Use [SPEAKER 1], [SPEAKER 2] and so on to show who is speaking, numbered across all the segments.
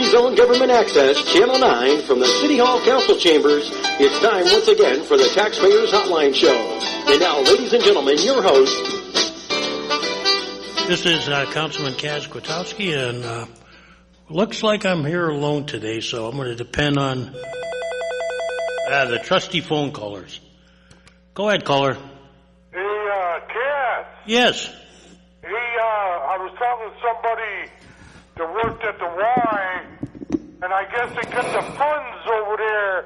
[SPEAKER 1] Free Zone Government Access, Channel 9, from the City Hall Council Chambers. It's time once again for the Taxpayers Hotline Show. And now, ladies and gentlemen, your host.
[SPEAKER 2] This is Councilman Kaz Kwiatkowski, and looks like I'm here alone today, so I'm going to depend on the trusty phone callers. Go ahead, caller.
[SPEAKER 3] Hey, Kaz.
[SPEAKER 2] Yes.
[SPEAKER 3] Hey, I was talking to somebody that worked at the Y, and I guess they got the funds over there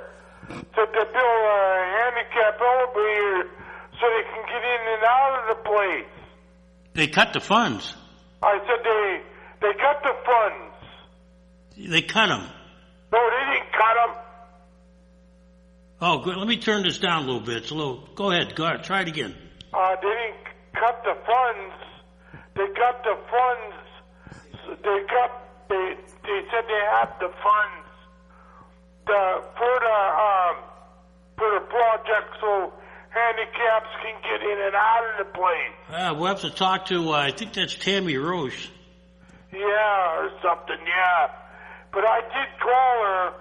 [SPEAKER 3] to build a handicap elevator so they can get in and out of the place.
[SPEAKER 2] They cut the funds.
[SPEAKER 3] I said they cut the funds.
[SPEAKER 2] They cut them.
[SPEAKER 3] No, they didn't cut them.
[SPEAKER 2] Oh, good. Let me turn this down a little bit. It's a little. Go ahead. Try it again.
[SPEAKER 3] They didn't cut the funds. They got the funds. They said they have the funds for the project so handicaps can get in and out of the place.
[SPEAKER 2] We'll have to talk to, I think that's Tammy Roche.
[SPEAKER 3] Yeah, or something, yeah. But I did call her.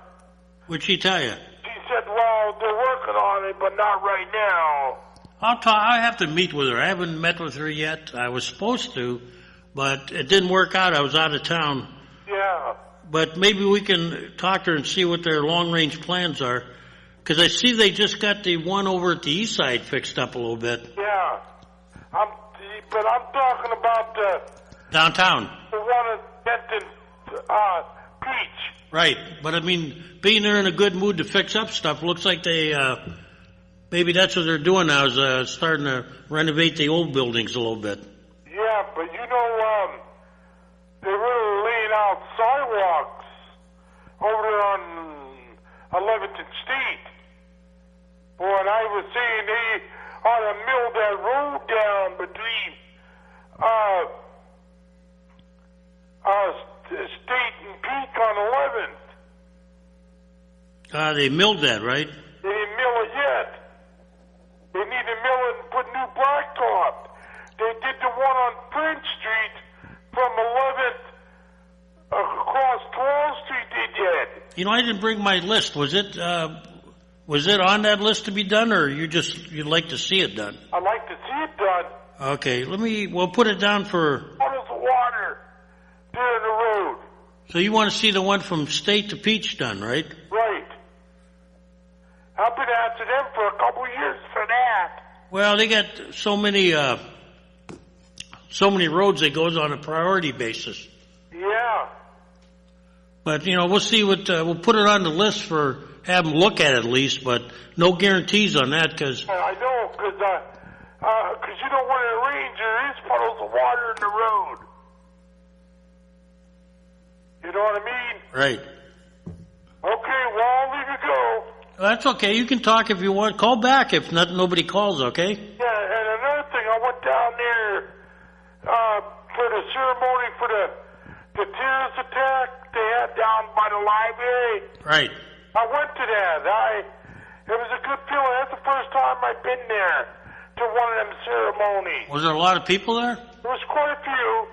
[SPEAKER 2] What'd she tell you?
[SPEAKER 3] She said, well, they're working on it, but not right now.
[SPEAKER 2] I have to meet with her. I haven't met with her yet. I was supposed to, but it didn't work out. I was out of town.
[SPEAKER 3] Yeah.
[SPEAKER 2] But maybe we can talk to her and see what their long-range plans are. Because I see they just got the one over at the east side fixed up a little bit.
[SPEAKER 3] Yeah. But I'm talking about the...
[SPEAKER 2] Downtown.
[SPEAKER 3] The one at Benton Beach.
[SPEAKER 2] Right. But, I mean, being they're in a good mood to fix up stuff, looks like they... maybe that's what they're doing now is starting to renovate the old buildings a little bit.
[SPEAKER 3] Yeah, but you know, they're really laying out sidewalks over there on 11th and State. Boy, and I was saying they ought to mill that road down between State and Peak on 11th.
[SPEAKER 2] They milled that, right?
[SPEAKER 3] They didn't mill it yet. They need to mill it and put new blacktop. They did the one on Prince Street from 11th across 12th Street. They did.
[SPEAKER 2] You know, I didn't bring my list. Was it on that list to be done, or you'd like to see it done?
[SPEAKER 3] I'd like to see it done.
[SPEAKER 2] Okay, we'll put it down for...
[SPEAKER 3] Puddles of water there in the road.
[SPEAKER 2] So you want to see the one from State to Peach done, right?
[SPEAKER 3] Right. I've been asking them for a couple of years for that.
[SPEAKER 2] Well, they got so many roads that goes on a priority basis.
[SPEAKER 3] Yeah.
[SPEAKER 2] But, you know, we'll see we'll put it on the list for, have them look at it at least, but no guarantees on that because...
[SPEAKER 3] I know, because you know when it rains, there is puddles of water in the road. You know what I mean?
[SPEAKER 2] Right.
[SPEAKER 3] Okay, well, I'll leave you go.
[SPEAKER 2] That's okay. You can talk if you want. Call back if nobody calls, okay?
[SPEAKER 3] Yeah, and another thing, I went down there for the ceremony for the terrorist attack they had down by the library.
[SPEAKER 2] Right.
[SPEAKER 3] I went to that. It was a good feeling. That's the first time I've been there to one of them ceremonies.
[SPEAKER 2] Was there a lot of people there?
[SPEAKER 3] There was quite a few.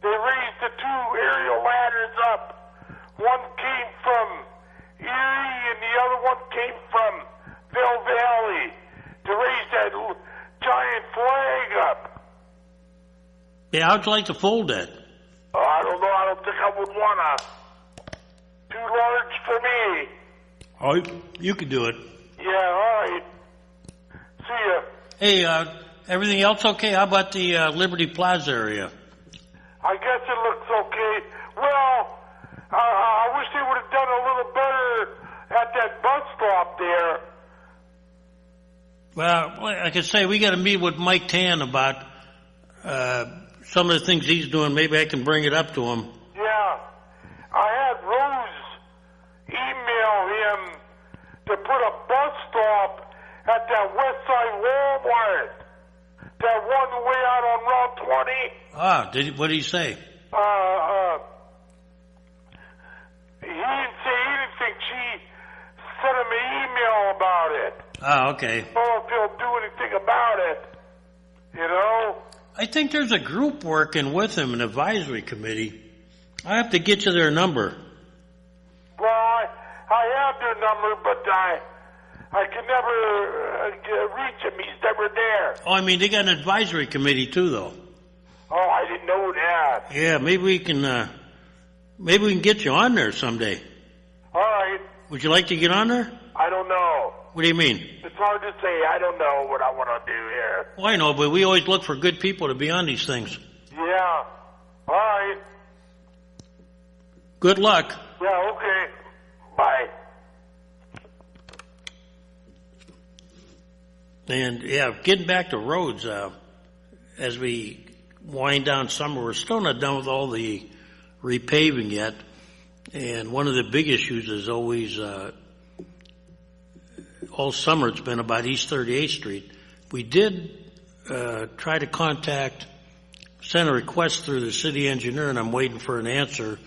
[SPEAKER 3] They raised the two aerial ladders up. One came from Erie and the other one came from Bell Valley to raise that giant flag up.
[SPEAKER 2] Yeah, how'd you like to fold that?
[SPEAKER 3] Oh, I don't know. I don't think I would want to. Too large for me.
[SPEAKER 2] Oh, you can do it.
[SPEAKER 3] Yeah, all right. See ya.
[SPEAKER 2] Hey, everything else okay? How about the Liberty Plaza area?
[SPEAKER 3] I guess it looks okay. Well, I wish they would have done a little better at that bus stop there.
[SPEAKER 2] Well, like I say, we got to meet with Mike Tan about some of the things he's doing. Maybe I can bring it up to him.
[SPEAKER 3] Yeah. I had Rose email him to put a bus stop at that West Side Walmart. That one way out on Route 20.
[SPEAKER 2] What did he say?
[SPEAKER 3] He didn't say anything. She sent him an email about it.
[SPEAKER 2] Okay.
[SPEAKER 3] I don't know if he'll do anything about it. You know?
[SPEAKER 2] I think there's a group working with him, an advisory committee. I have to get you their number.
[SPEAKER 3] Well, I have their number, but I can never reach him. He's never there.
[SPEAKER 2] Oh, I mean, they got an advisory committee too, though.
[SPEAKER 3] Oh, I didn't know that.
[SPEAKER 2] Yeah, maybe we can get you on there someday.
[SPEAKER 3] All right.
[SPEAKER 2] Would you like to get on there?
[SPEAKER 3] I don't know.
[SPEAKER 2] What do you mean?
[SPEAKER 3] It's hard to say. I don't know what I want to do here.
[SPEAKER 2] Well, I know, but we always look for good people to be on these things.
[SPEAKER 3] Yeah. All right.
[SPEAKER 2] Good luck.
[SPEAKER 3] Yeah, okay. Bye.
[SPEAKER 2] And, yeah, getting back to roads, as we wind down summer, we're still not done with all the repaving yet. And one of the big issues is always, all summer it's been about East 38th Street. We did try to send a request through the city engineer, and I'm waiting for an answer,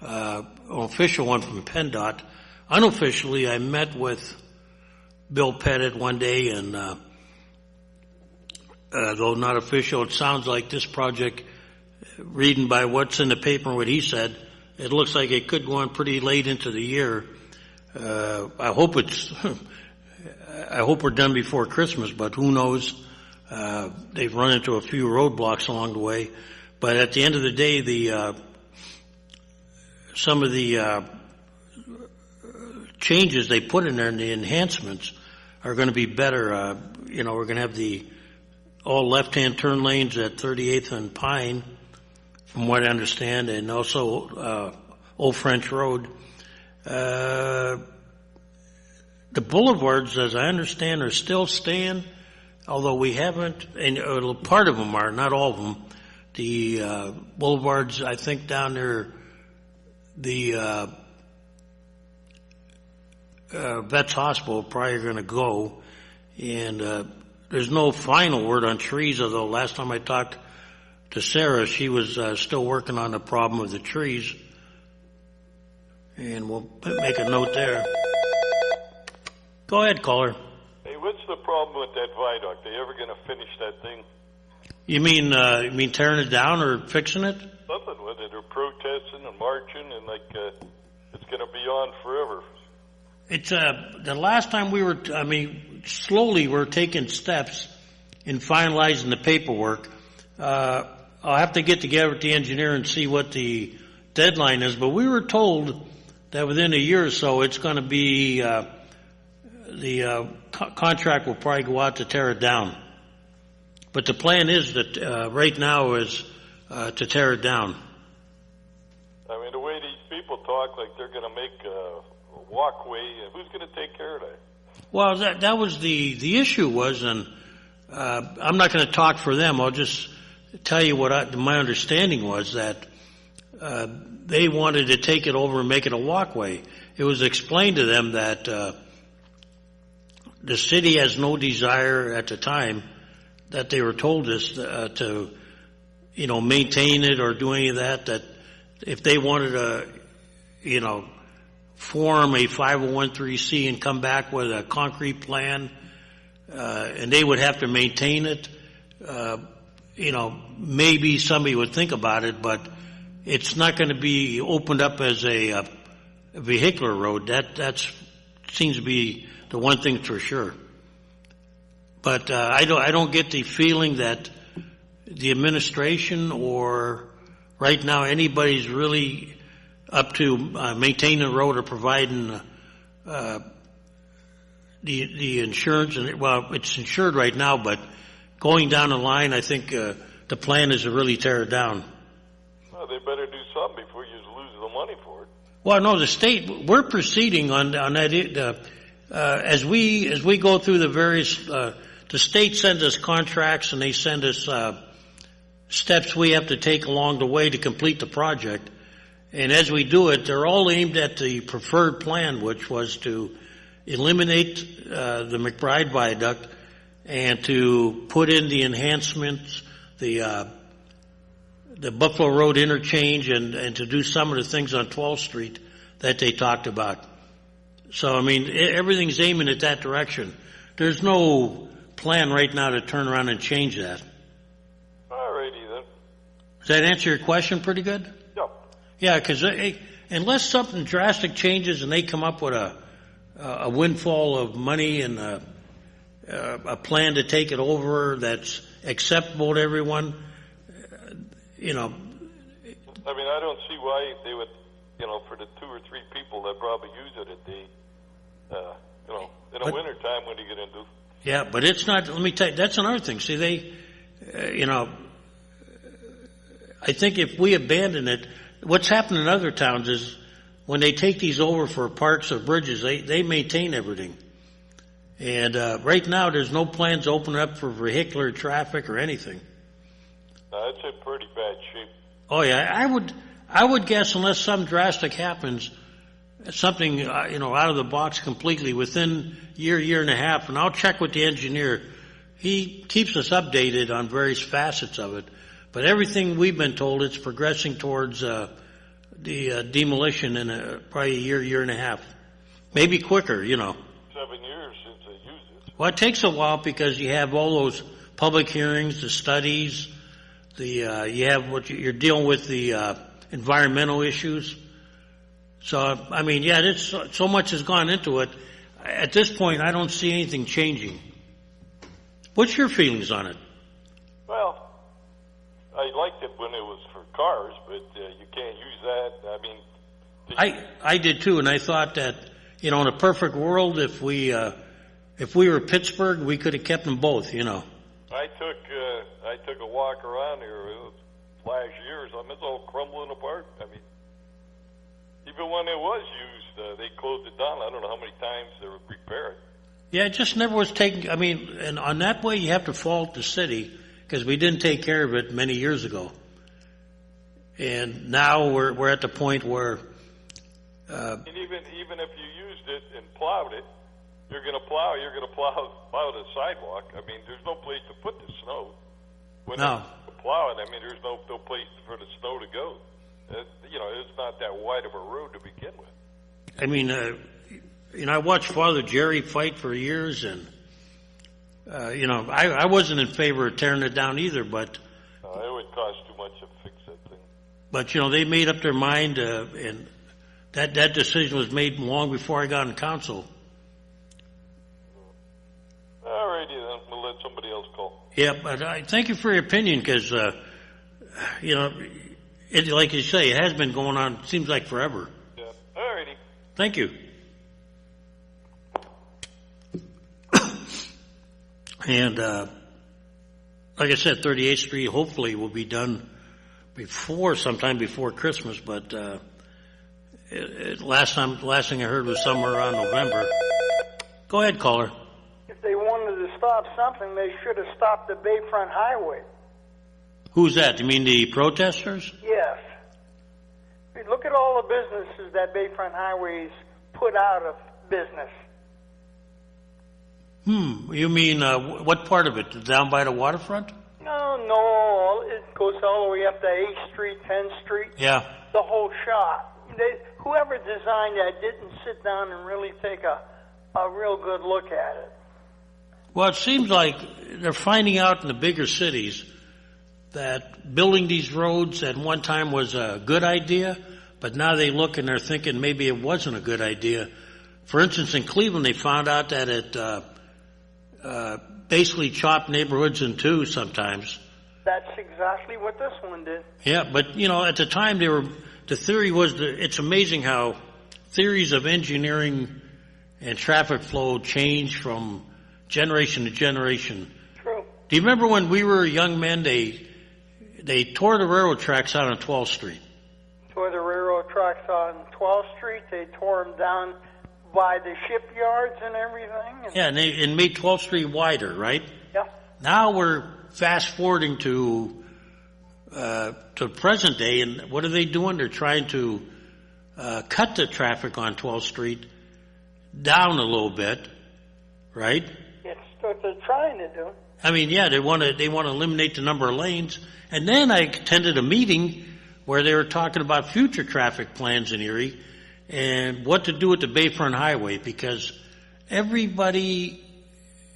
[SPEAKER 2] an official one from PennDOT. Unofficially, I met with Bill Pettit one day, and though not official, it sounds like this project, reading by what's in the paper and what he said, it looks like it could go on pretty late into the year. I hope we're done before Christmas, but who knows? They've run into a few roadblocks along the way. But at the end of the day, some of the changes they put in there and the enhancements are going to be better. We're going to have all left-hand turn lanes at 38th and Pine, from what I understand, and also Old French Road. The boulevards, as I understand, are still staying, although we haven't, and part of them are, not all of them. The boulevards, I think down there, the Vets Hospital probably going to go, and there's no final word on trees, although last time I talked to Sarah, she was still working on the problem of the trees, and we'll make a note there. Go ahead, caller.
[SPEAKER 4] Hey, what's the problem with that viaduct? They ever going to finish that thing?
[SPEAKER 2] You mean tearing it down or fixing it?
[SPEAKER 4] Something with it. They're protesting and marching, and it's going to be on forever.
[SPEAKER 2] It's the last time slowly we're taking steps in finalizing the paperwork. I'll have to get together with the engineer and see what the deadline is, but we were told that within a year or so it's going to be the contract will probably go out to tear it down. But the plan is that right now is to tear it down.
[SPEAKER 4] I mean, the way these people talk, like they're going to make a walkway, who's going to take care of that?
[SPEAKER 2] Well, that was the issue was, and I'm not going to talk for them. I'll just tell you what my understanding was, that they wanted to take it over and make it a walkway. It was explained to them that the city has no desire at the time that they were told this to maintain it or do any of that. That if they wanted to form a 501(c) and come back with a concrete plan, and they would have to maintain it, maybe somebody would think about it, but it's not going to be opened up as a vehicular road. That seems to be the one thing for sure. But I don't get the feeling that the administration or right now anybody's really up to maintaining the road or providing the insurance. And it's insured right now, but going down the line, I think the plan is to really tear it down.
[SPEAKER 4] Well, they better do something before you lose the money for it.
[SPEAKER 2] Well, no, the state, we're proceeding on that. As we go through the various, the state sends us contracts and they send us steps we have to take along the way to complete the project. And as we do it, they're all aimed at the preferred plan, which was to eliminate the McBride Viaduct and to put in the enhancements, the Buffalo Road interchange, and to do some of the things on 12th Street that they talked about. So, I mean, everything's aiming at that direction. There's no plan right now to turn around and change that.
[SPEAKER 4] All righty then.
[SPEAKER 2] Does that answer your question pretty good?
[SPEAKER 4] Yep.
[SPEAKER 2] Yeah, because unless something drastic changes and they come up with a windfall of money and a plan to take it over that's acceptable to everyone, you know.
[SPEAKER 4] I mean, I don't see why they would, for the 2 or 3 people that probably use it a day, in the wintertime, what are you going to do?
[SPEAKER 2] Yeah, but it's not, let me tell you, that's another thing. See, they, I think if we abandon it, what's happened in other towns is when they take these over for parks or bridges, they maintain everything. And right now, there's no plans to open up for vehicular traffic or anything.
[SPEAKER 4] It's in pretty bad shape.
[SPEAKER 2] Oh yeah, I would guess unless some drastic happens, something out of the box completely within year and a half, and I'll check with the engineer. He keeps us updated on various facets of it, but everything we've been told, it's progressing towards the demolition in probably a year and a half, maybe quicker.
[SPEAKER 4] 7 years since they used it.
[SPEAKER 2] Well, it takes a while because you have all those public hearings, the studies, you have what you're dealing with, the environmental issues. So, I mean, yeah, it's so much has gone into it. At this point, I don't see anything changing. What's your feelings on it?
[SPEAKER 4] Well, I liked it when it was for cars, but you can't use that. I mean,
[SPEAKER 2] I did too, and I thought that in a perfect world, if we were Pittsburgh, we could have kept them both.
[SPEAKER 4] I took a walk around here last year. It's all crumbling apart. I mean, even when it was used, they closed it down. I don't know how many times they would repair it. Yeah,
[SPEAKER 2] it just never was taken. I mean, and on that way, you have to fault the city because we didn't take care of it many years ago. And now we're at the point where.
[SPEAKER 4] And even if you used it and plowed it, you're going to plow the sidewalk. I mean, there's no place to put the snow. When
[SPEAKER 2] no.
[SPEAKER 4] You plow it, I mean, there's no place for the snow to go. It's not that wide of a road to begin with.
[SPEAKER 2] I mean, I watched Father Jerry fight for years, and I wasn't in favor of tearing it down either, but
[SPEAKER 4] it would cost too much to fix that thing.
[SPEAKER 2] But they made up their mind, and that decision was made long before I got in council.
[SPEAKER 4] All righty then, we'll let somebody else call.
[SPEAKER 2] Yeah, but I thank you for your opinion because, it, like you say, it has been going on, it seems like forever.
[SPEAKER 4] Yeah, all righty.
[SPEAKER 2] Thank you. And, like I said, 38th Street hopefully will be done sometime before Christmas, but, last thing I heard was somewhere around November. Go ahead, caller.
[SPEAKER 5] If they wanted to stop something, they should have stopped the Bayfront Highway.
[SPEAKER 2] Who's that? You mean the protesters?
[SPEAKER 5] Yes. I mean, look at all the businesses that Bayfront Highway's put out of business.
[SPEAKER 2] You mean what part of it? Down by the waterfront?
[SPEAKER 5] No. It goes all the way up to 8th Street, 10th Street.
[SPEAKER 2] Yeah.
[SPEAKER 5] The whole shot. Whoever designed that didn't sit down and really take a real good look at it.
[SPEAKER 2] Well, it seems like they're finding out in the bigger cities that building these roads at one time was a good idea, but now they look and they're thinking maybe it wasn't a good idea. For instance, in Cleveland, they found out that it basically chopped neighborhoods in two sometimes.
[SPEAKER 5] That's exactly what this one did.
[SPEAKER 2] Yeah, but, at the time the theory was it's amazing how theories of engineering and traffic flow change from generation to generation.
[SPEAKER 5] True.
[SPEAKER 2] Do you remember when we were young men, they tore the railroad tracks out on 12th Street?
[SPEAKER 5] Tore the railroad tracks on 12th Street. They tore them down by the shipyards and everything.
[SPEAKER 2] Yeah, and made 12th Street wider, right?
[SPEAKER 5] Yeah.
[SPEAKER 2] Now we're fast forwarding to present day, and what are they doing? They're trying to cut the traffic on 12th Street down a little bit, right?
[SPEAKER 5] It's what they're trying to do.
[SPEAKER 2] I mean, yeah, they want to eliminate the number of lanes. And then I attended a meeting where they were talking about future traffic plans in Erie and what to do with the Bayfront Highway, because everybody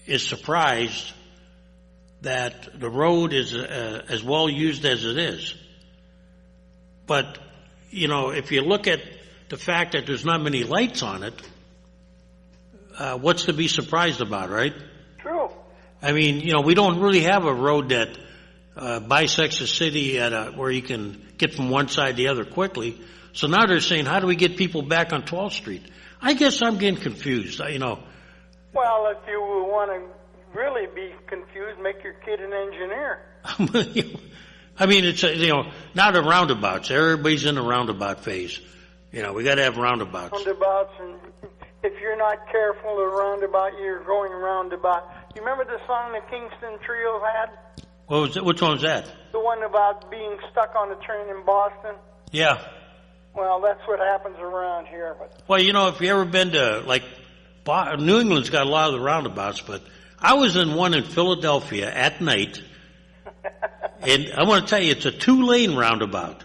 [SPEAKER 2] is surprised that the road is as well used as it is. But, if you look at the fact that there's not many lights on it, what's to be surprised about, right?
[SPEAKER 5] True.
[SPEAKER 2] I mean, we don't really have a road that bisects the city where you can get from one side to the other quickly. So now they're saying, how do we get people back on 12th Street? I guess I'm getting confused,
[SPEAKER 5] Well, if you want to really be confused, make your kid an engineer.
[SPEAKER 2] I mean, it's, now the roundabouts. Everybody's in the roundabout phase. We got to have roundabouts.
[SPEAKER 5] Roundabouts, and if you're not careful, the roundabout, you're going roundabout. You remember the song the Kingston Trio had?
[SPEAKER 2] Which one was that?
[SPEAKER 5] The one about being stuck on a train in Boston?
[SPEAKER 2] Yeah.
[SPEAKER 5] Well, that's what happens around here. But
[SPEAKER 2] Well, if you ever been to, New England's got a lot of the roundabouts, but I was in one in Philadelphia at night, and I want to tell you, it's a 2-lane roundabout,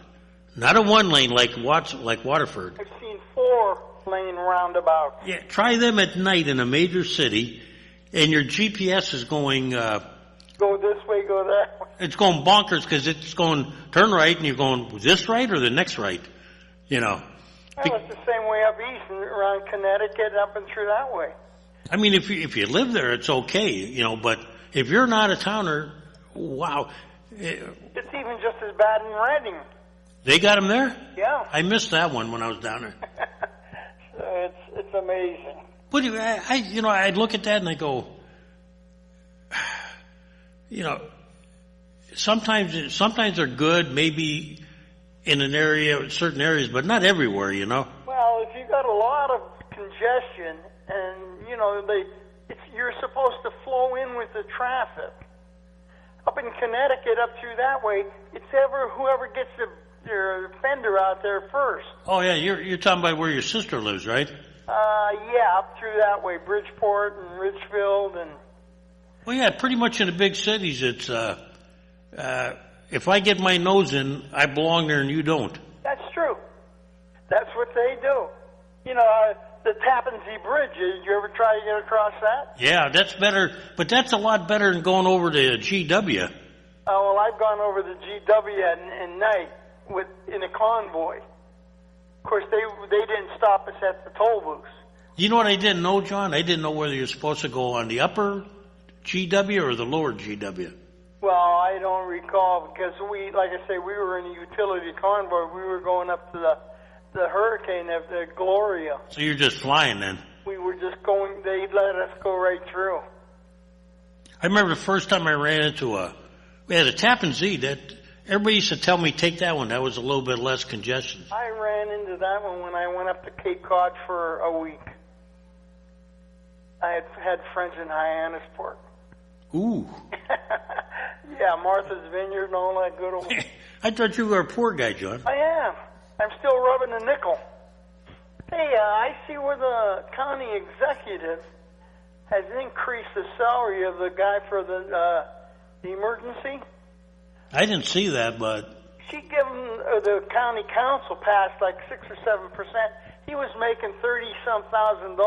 [SPEAKER 2] not a 1-lane like Waterford.
[SPEAKER 5] I've seen 4-lane roundabouts.
[SPEAKER 2] Yeah, try them at night in a major city, and your GPS is going,
[SPEAKER 5] Go this way, go that way.
[SPEAKER 2] it's going bonkers because it's going turn right, and you're going this right or the next right,
[SPEAKER 5] Well, it's the same way up east and around Connecticut, up and through that way.
[SPEAKER 2] I mean, if you live there, it's okay, but if you're an out-of-towner, wow.
[SPEAKER 5] It's even just as bad in Reading.
[SPEAKER 2] They got them there?
[SPEAKER 5] Yeah.
[SPEAKER 2] I missed that one when I was down there.
[SPEAKER 5] So it's amazing.
[SPEAKER 2] But I look at that and I go, sometimes they're good, maybe in certain areas, but not everywhere,
[SPEAKER 5] Well, if you got a lot of congestion and, you're supposed to flow in with the traffic. Up in Connecticut, up through that way, it's whoever gets their fender out there first.
[SPEAKER 2] Oh, yeah, you're talking about where your sister lives, right?
[SPEAKER 5] Yeah, up through that way, Bridgeport and Ridgefield and...
[SPEAKER 2] Well, yeah, pretty much in the big cities, it's, if I get my nose in, I belong there and you don't.
[SPEAKER 5] That's true. That's what they do. The Tappan Zee Bridge, did you ever try to get across that?
[SPEAKER 2] Yeah, that's better, but that's a lot better than going over to GW.
[SPEAKER 5] Oh, well, I've gone over the GW at night in a convoy. Of course, they didn't stop us at the toll booths.
[SPEAKER 2] You know what I didn't know, John? I didn't know whether you're supposed to go on the upper GW or the lower GW.
[SPEAKER 5] Well, I don't recall because we were in a utility convoy. We were going up to the hurricane of the Gloria.
[SPEAKER 2] So you're just flying then?
[SPEAKER 5] We were just going, they let us go right through.
[SPEAKER 2] I remember the first time I ran into we had a Tappan Zee that everybody used to tell me take that one. That was a little bit less congestion.
[SPEAKER 5] I ran into that one when I went up to Cape Cod for a week. I had friends in Hyannisport.
[SPEAKER 2] Ooh.
[SPEAKER 5] Yeah, Martha's Vineyard and all that good old...
[SPEAKER 2] I thought you were a poor guy, John.
[SPEAKER 5] I am. I'm still rubbing a nickel. Hey, I see where the county executive has increased the salary of the guy for the emergency.
[SPEAKER 2] I didn't see that, but...
[SPEAKER 5] She gave him, the county council passed like 6 or 7%. He was making $30-some thousand.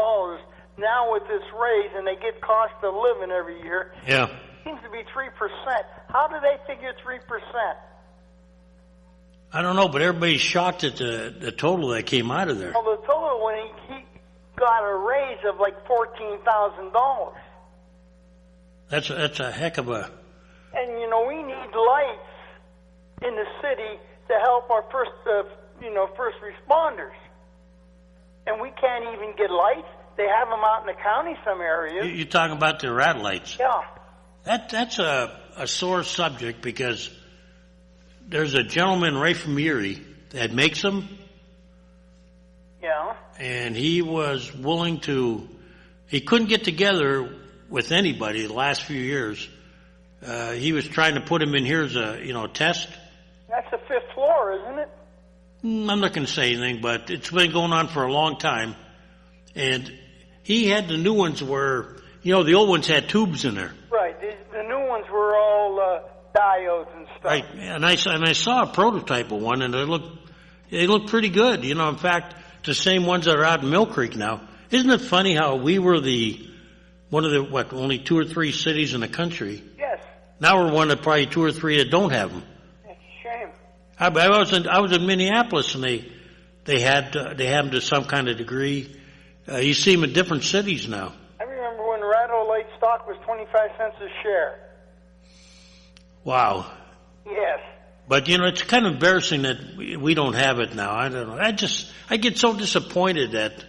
[SPEAKER 5] Now with this raise, and they get cost of living every year,
[SPEAKER 2] yeah,
[SPEAKER 5] seems to be 3%. How do they figure 3%?
[SPEAKER 2] I don't know, but everybody's shocked at the total that came out of there.
[SPEAKER 5] Well, the total when he got a raise of like $14,000.
[SPEAKER 2] That's a heck of a...
[SPEAKER 5] And we need lights in the city to help our first responders. And we can't even get lights. They have them out in the county some areas.
[SPEAKER 2] You're talking about the rat lights.
[SPEAKER 5] Yeah.
[SPEAKER 2] That's a sore subject because there's a gentleman right from Erie that makes them.
[SPEAKER 5] Yeah.
[SPEAKER 2] And he was willing to... He couldn't get together with anybody the last few years. He was trying to put him in here as a test.
[SPEAKER 5] That's the 5th floor, isn't it?
[SPEAKER 2] I'm not going to say anything, but it's been going on for a long time. And he had the new ones where, the old ones had tubes in there.
[SPEAKER 5] Right. The new ones were all diodes and stuff.
[SPEAKER 2] Right. And I saw a prototype of one, and they look pretty good. In fact, the same ones that are out in Mill Creek now. Isn't it funny how we were one of the only 2 or 3 cities in the country?
[SPEAKER 5] Yes.
[SPEAKER 2] Now we're one of probably 2 or 3 that don't have them.
[SPEAKER 5] It's a shame.
[SPEAKER 2] I was in Minneapolis, and they had them to some kind of degree. You see them in different cities now.
[SPEAKER 5] I remember when Rattle Lake stock was 25 cents a share.
[SPEAKER 2] Wow.
[SPEAKER 5] Yes.
[SPEAKER 2] But, it's kind of embarrassing that we don't have it now. I don't know. I get so disappointed that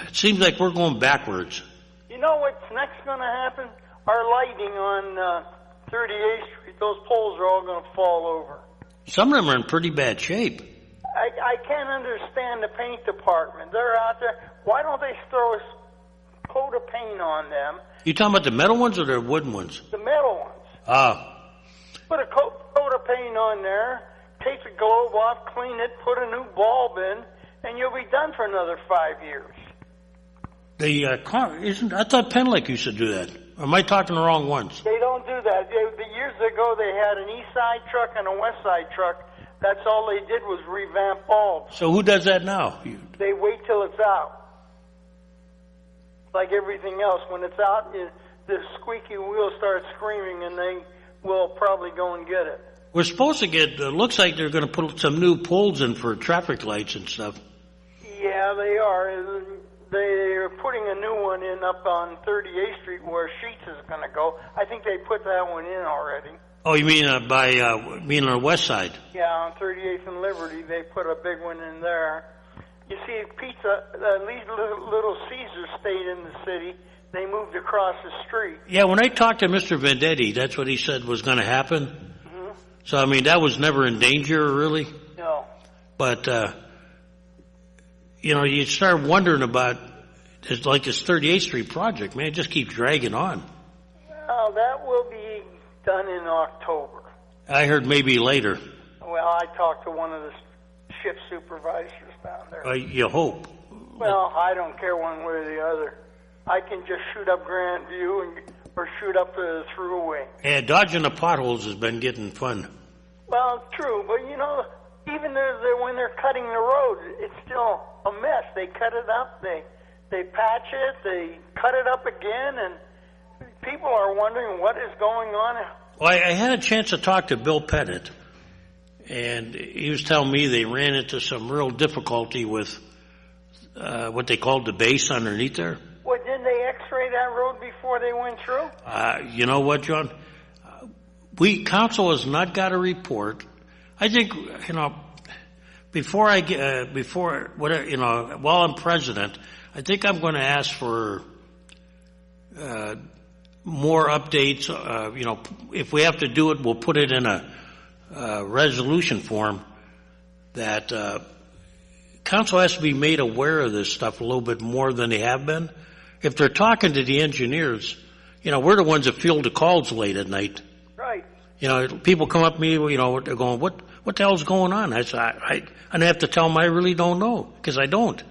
[SPEAKER 2] it seems like we're going backwards.
[SPEAKER 5] You know what's next going to happen? Our lighting on 38th Street, those poles are all going to fall over.
[SPEAKER 2] Some of them are in pretty bad shape.
[SPEAKER 5] I can't understand the paint department. They're out there. Why don't they throw a coat of paint on them?
[SPEAKER 2] You talking about the metal ones or the wooden ones?
[SPEAKER 5] The metal ones.
[SPEAKER 2] Ah.
[SPEAKER 5] Put a coat of paint on there, take the globe off, clean it, put a new bulb in, and you'll be done for another 5 years.
[SPEAKER 2] The car isn't. I thought Penlick used to do that. Or am I talking the wrong ones?
[SPEAKER 5] They don't do that. Years ago, they had an east side truck and a west side truck. That's all they did was revamp bulbs.
[SPEAKER 2] So who does that now?
[SPEAKER 5] They wait till it's out. Like everything else, when it's out, the squeaky wheel starts screaming, and they will probably go and get it.
[SPEAKER 2] We're supposed to get. Looks like they're going to put some new poles in for traffic lights and stuff.
[SPEAKER 5] Yeah, they are. They're putting a new one in up on 38th Street where Sheets is going to go. I think they put that one in already.
[SPEAKER 2] Oh, you mean on the west side?
[SPEAKER 5] Yeah, on 38th and Liberty, they put a big one in there. You see, at least Little Caesar stayed in the city. They moved across the street.
[SPEAKER 2] Yeah, when I talked to Mr. Vendetti, that's what he said was going to happen. Mm-hmm. So, I mean, that was never in danger, really.
[SPEAKER 5] No.
[SPEAKER 2] But, you start wondering about, it's like this 38th Street project, man, it just keeps dragging on.
[SPEAKER 5] Well, that will be done in October.
[SPEAKER 2] I heard maybe later.
[SPEAKER 5] Well, I talked to one of the shift supervisors down there.
[SPEAKER 2] You hope.
[SPEAKER 5] Well, I don't care one way or the other. I can just shoot up Grandview or shoot up the throughway.
[SPEAKER 2] Yeah, dodging the potholes has been getting fun.
[SPEAKER 5] Well, true, but even when they're cutting the road, it's still a mess. They cut it up, they patch it, they cut it up again, and people are wondering what is going on.
[SPEAKER 2] Well, I had a chance to talk to Bill Pettit, and he was telling me they ran into some real difficulty with what they called the base underneath there.
[SPEAKER 5] Well, didn't they x-ray that road before they went through?
[SPEAKER 2] You know what, John? Council has not got a report. I think, while I'm president, I think I'm going to ask for more updates. If we have to do it, we'll put it in a resolution form that council has to be made aware of this stuff a little bit more than they have been. If they're talking to the engineers, we're the ones that field the calls late at night.
[SPEAKER 5] Right.
[SPEAKER 2] People come up to me, they're going, what the hell's going on? I said, I have to tell them I really don't know, because I don't.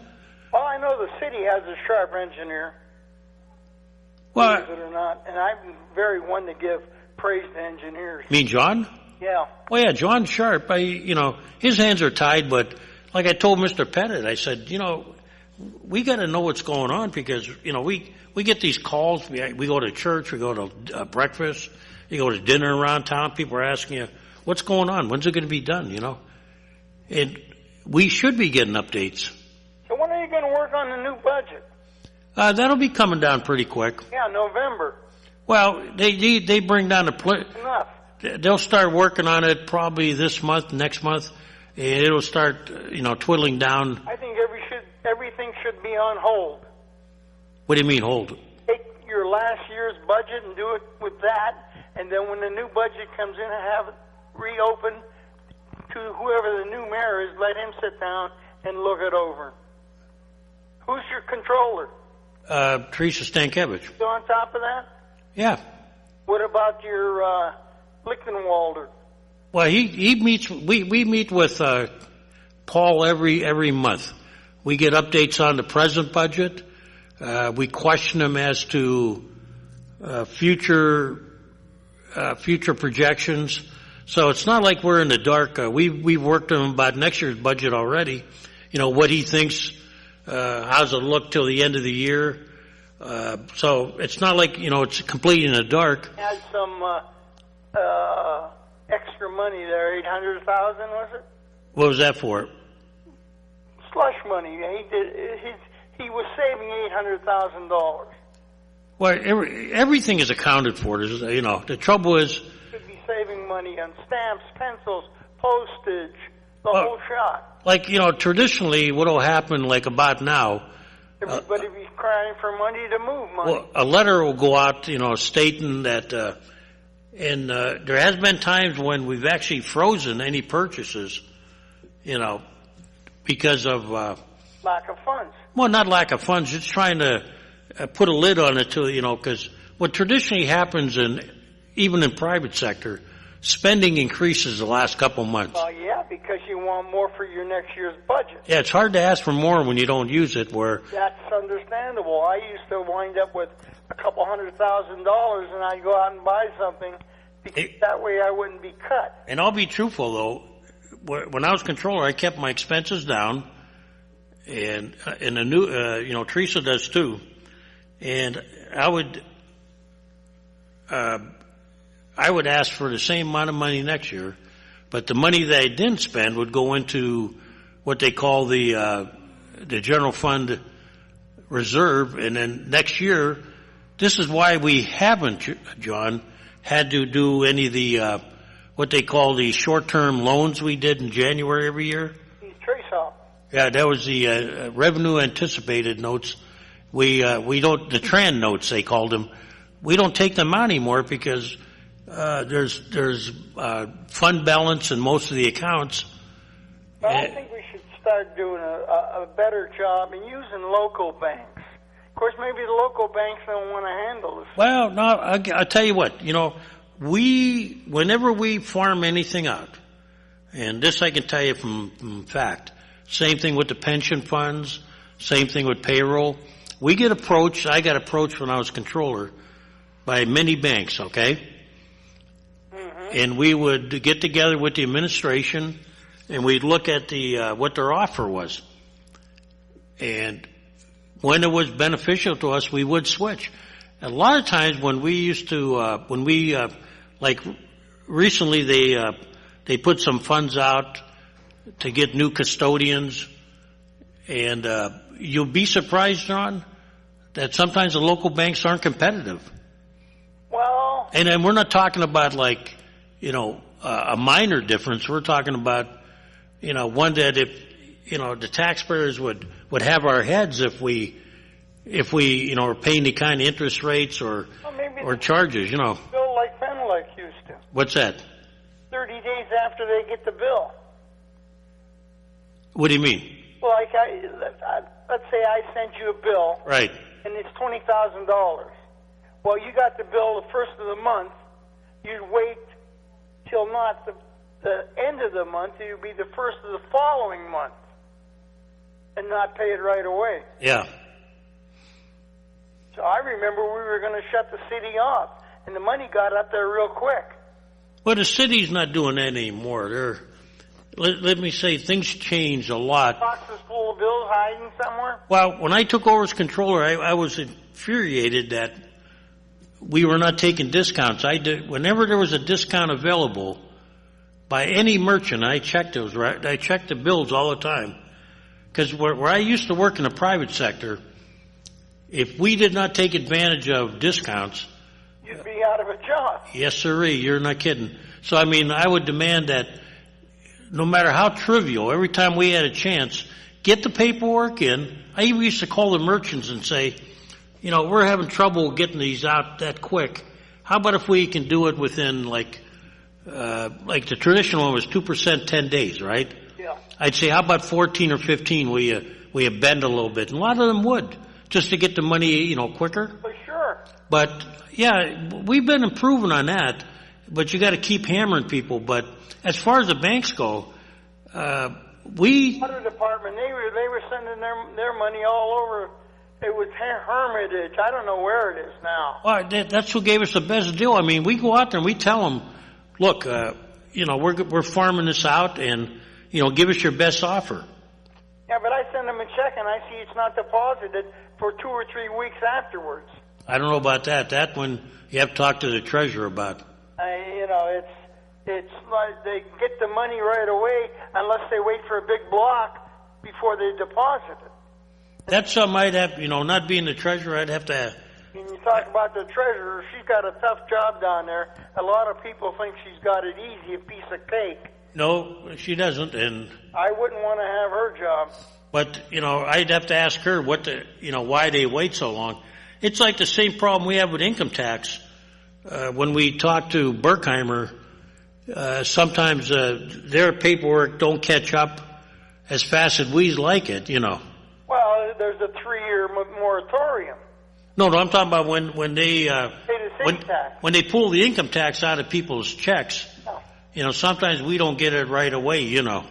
[SPEAKER 5] Well, I know the city has a sharp engineer.
[SPEAKER 2] Well,
[SPEAKER 5] believe it or not, and I'm very one to give praise to engineers.
[SPEAKER 2] You mean John?
[SPEAKER 5] Yeah.
[SPEAKER 2] Well, yeah, John Sharp. His hands are tied, but like I told Mr. Pettit, I said, we got to know what's going on because we get these calls. We go to church, we go to breakfast, you go to dinner around town. People are asking you, what's going on? When's it going to be done? And we should be getting updates.
[SPEAKER 5] So when are you going to work on the new budget?
[SPEAKER 2] That'll be coming down pretty quick.
[SPEAKER 5] Yeah, November.
[SPEAKER 2] Well, they bring down
[SPEAKER 5] Enough.
[SPEAKER 2] They'll start working on it probably this month, next month, and it'll start, twiddling down.
[SPEAKER 5] I think everything should be on hold.
[SPEAKER 2] What do you mean hold?
[SPEAKER 5] Take your last year's budget and do it with that, and then when the new budget comes in, have it reopened to whoever the new mayor is. Let him sit down and look it over. Who's your controller?
[SPEAKER 2] Teresa Stankiewicz.
[SPEAKER 5] Still on top of that?
[SPEAKER 2] Yeah.
[SPEAKER 5] What about your Lichtenwalder?
[SPEAKER 2] Well, he meets. We meet with Paul every month. We get updates on the present budget. We question him as to future projections. So it's not like we're in the dark. We've worked on him about next year's budget already. What he thinks. How's it look till the end of the year? So it's not like, it's completely in the dark.
[SPEAKER 5] Had some extra money there, 800,000 was it?
[SPEAKER 2] What was that for?
[SPEAKER 5] Slush money. He was saving $800,000.
[SPEAKER 2] Well, everything is accounted for. You know, the trouble is,
[SPEAKER 5] Could be saving money on stamps, pencils, postage, the whole shot.
[SPEAKER 2] like, you know, traditionally what will happen, like about now,
[SPEAKER 5] Everybody be crying for money to move money.
[SPEAKER 2] well, a letter will go out, you know, stating that, and there has been times when we've actually frozen any purchases, you know, because of,
[SPEAKER 5] Lack of funds.
[SPEAKER 2] well, not lack of funds, just trying to put a lid on it to, you know, because what traditionally happens even in private sector, spending increases the last couple months.
[SPEAKER 5] Well, yeah, because you want more for your next year's budget.
[SPEAKER 2] Yeah, it's hard to ask for more when you don't use it, where,
[SPEAKER 5] That's understandable. I used to wind up with a couple $100,000, and I'd go out and buy something because that way I wouldn't be cut.
[SPEAKER 2] and I'll be truthful though, when I was controller, I kept my expenses down, and the new, you know, Teresa does too, and I would ask for the same amount of money next year, but the money that I didn't spend would go into what they call the general fund reserve, and then next year, this is why we haven't, John, had to do any of the what they call the short-term loans we did in January every year.
[SPEAKER 5] These trace off.
[SPEAKER 2] Yeah, that was the revenue anticipated notes. We don't, the TRAN notes they called them. We don't take them out anymore because there's fund balance in most of the accounts.
[SPEAKER 5] But I think we should start doing a better job in using local banks. Of course, maybe the local banks don't want to handle this.
[SPEAKER 2] Well, no, I'll tell you what, you know, whenever we farm anything out, and this I can tell you from fact, same thing with the pension funds, same thing with payroll. We get approached, I got approached when I was controller by many banks, okay? Mm-hmm. And we would get together with the administration and we'd look at what their offer was. And when it was beneficial to us, we would switch. A lot of times when we used to, like recently they put some funds out to get new custodians, and you'll be surprised, John, that sometimes the local banks aren't competitive.
[SPEAKER 5] Well,
[SPEAKER 2] And then we're not talking about like, you know, a minor difference. We're talking about, you know, one that if, you know, the taxpayers would have our heads if we, you know, are paying the kind of interest rates or charges, you know.
[SPEAKER 5] bill like Fenelec used to.
[SPEAKER 2] What's that?
[SPEAKER 5] 30 days after they get the bill.
[SPEAKER 2] What do you mean?
[SPEAKER 5] Well, like let's say I sent you a bill,
[SPEAKER 2] Right.
[SPEAKER 5] and it's $20,000. Well, you got the bill the first of the month. You'd wait till not the end of the month. It'd be the first of the following month, and not pay it right away.
[SPEAKER 2] Yeah.
[SPEAKER 5] So I remember we were going to shut the city off, and the money got up there real quick.
[SPEAKER 2] Well, the city's not doing that anymore. Let me say, things changed a lot.
[SPEAKER 5] Boxes full of bills hiding somewhere.
[SPEAKER 2] Well, when I took over as controller, I was infuriated that we were not taking discounts. Whenever there was a discount available by any merchant, I checked those. Right, I checked the bills all the time. Because where I used to work in the private sector, if we did not take advantage of discounts,
[SPEAKER 5] You'd be out of a job.
[SPEAKER 2] yes, sirree, you're not kidding. So, I mean, I would demand that no matter how trivial, every time we had a chance, get the paperwork in. I even used to call the merchants and say, you know, we're having trouble getting these out that quick. How about if we can do it within like the traditional one was 2%, 10 days, right?
[SPEAKER 5] Yeah.
[SPEAKER 2] I'd say, how about 14 or 15? We bend a little bit. And a lot of them would, just to get the money, you know, quicker.
[SPEAKER 5] For sure.
[SPEAKER 2] But yeah, we've been improving on that, but you got to keep hammering people. But as far as the banks go,
[SPEAKER 5] Water department, they were sending their money all over. It was Hermitage. I don't know where it is now.
[SPEAKER 2] Well, that's who gave us the best deal. I mean, we go out there and we tell them, look, you know, we're farming this out, and you know, give us your best offer.
[SPEAKER 5] Yeah, but I send them a check and I see it's not deposited for 2 or 3 weeks afterwards.
[SPEAKER 2] I don't know about that. That one you have to talk to the treasurer about.
[SPEAKER 5] You know, it's like they get the money right away unless they wait for a big block before they deposit it.
[SPEAKER 2] That's something I'd have, not being the treasurer, I'd have to.
[SPEAKER 5] When you talk about the treasurer, she's got a tough job down there. A lot of people think she's got it easy, a piece of cake.
[SPEAKER 2] No, she doesn't, and
[SPEAKER 5] I wouldn't want to have her job.
[SPEAKER 2] But, I'd have to ask her why they wait so long. It's like the same problem we have with income tax. When we talk to Berkheimer, sometimes their paperwork don't catch up as fast as we like it,
[SPEAKER 5] Well, there's a 3-year moratorium.
[SPEAKER 2] No, I'm talking about when they
[SPEAKER 5] Pay the same tax.
[SPEAKER 2] when they pull the income tax out of people's checks. Sometimes we don't get it right away,
[SPEAKER 5] Well,